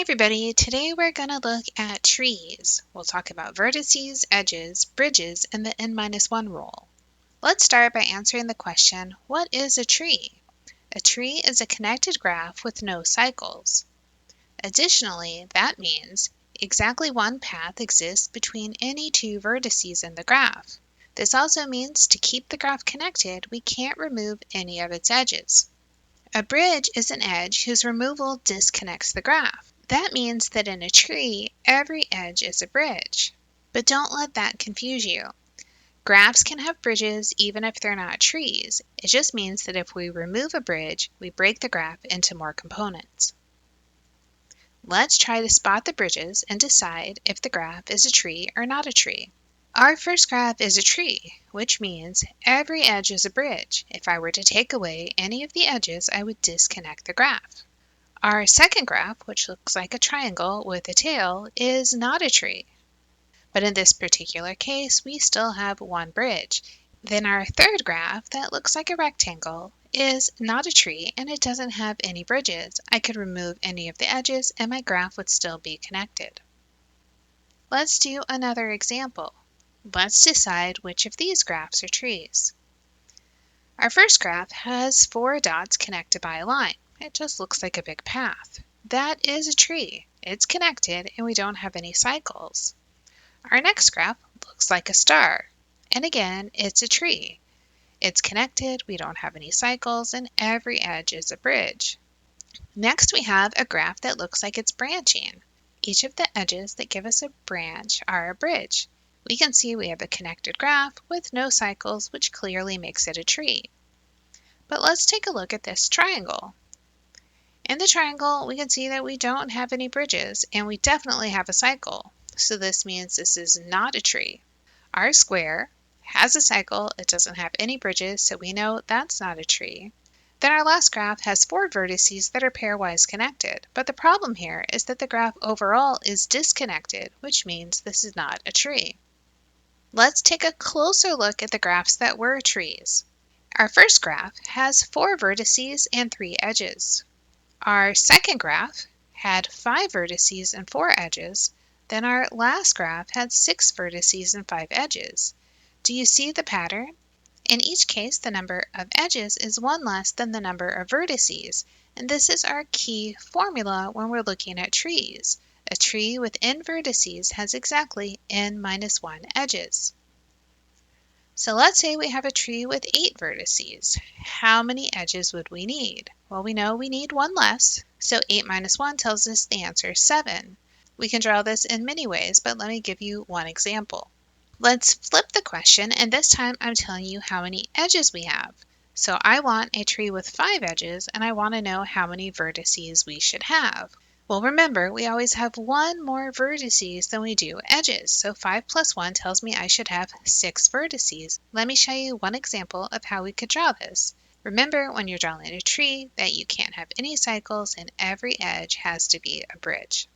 Hi everybody, today we're going to look at trees. We'll talk about vertices, edges, bridges, and the n-1 rule. Let's start by answering the question, what is a tree? A tree is a connected graph with no cycles. Additionally, that means exactly one path exists between any two vertices in the graph. This also means to keep the graph connected, we can't remove any of its edges. A bridge is an edge whose removal disconnects the graph. That means that in a tree, every edge is a bridge. But don't let that confuse you. Graphs can have bridges even if they're not trees. It just means that if we remove a bridge, we break the graph into more components. Let's try to spot the bridges and decide if the graph is a tree or not a tree. Our first graph is a tree, which means every edge is a bridge. If I were to take away any of the edges, I would disconnect the graph. Our second graph, which looks like a triangle with a tail, is not a tree. But in this particular case, we still have one bridge. Then our third graph, that looks like a rectangle, is not a tree and it doesn't have any bridges. I could remove any of the edges and my graph would still be connected. Let's do another example. Let's decide which of these graphs are trees. Our first graph has 4 dots connected by a line. It just looks like a big path. That is a tree. It's connected and we don't have any cycles. Our next graph looks like a star. And again, it's a tree. It's connected, we don't have any cycles, and every edge is a bridge. Next, we have a graph that looks like it's branching. Each of the edges that give us a branch are a bridge. We can see we have a connected graph with no cycles, which clearly makes it a tree. But let's take a look at this triangle. In the triangle, we can see that we don't have any bridges, and we definitely have a cycle. So this means this is not a tree. Our square has a cycle, it doesn't have any bridges, so we know that's not a tree. Then our last graph has 4 vertices that are pairwise connected, but the problem here is that the graph overall is disconnected, which means this is not a tree. Let's take a closer look at the graphs that were trees. Our first graph has 4 vertices and 3 edges. Our second graph had 5 vertices and 4 edges. Then our last graph had 6 vertices and 5 edges. Do you see the pattern? In each case, the number of edges is 1 less than the number of vertices, and this is our key formula when we're looking at trees. A tree with n vertices has exactly n-1 edges. So let's say we have a tree with 8 vertices. How many edges would we need? Well, we know we need 1 less, so 8 minus 1 tells us the answer is 7. We can draw this in many ways, but let me give you one example. Let's flip the question, and this time I'm telling you how many edges we have. So I want a tree with 5 edges, and I want to know how many vertices we should have. Well, remember, we always have 1 more vertices than we do edges, so 5 plus 1 tells me I should have 6 vertices. Let me show you one example of how we could draw this. Remember, when you're drawing a tree, that you can't have any cycles and every edge has to be a bridge.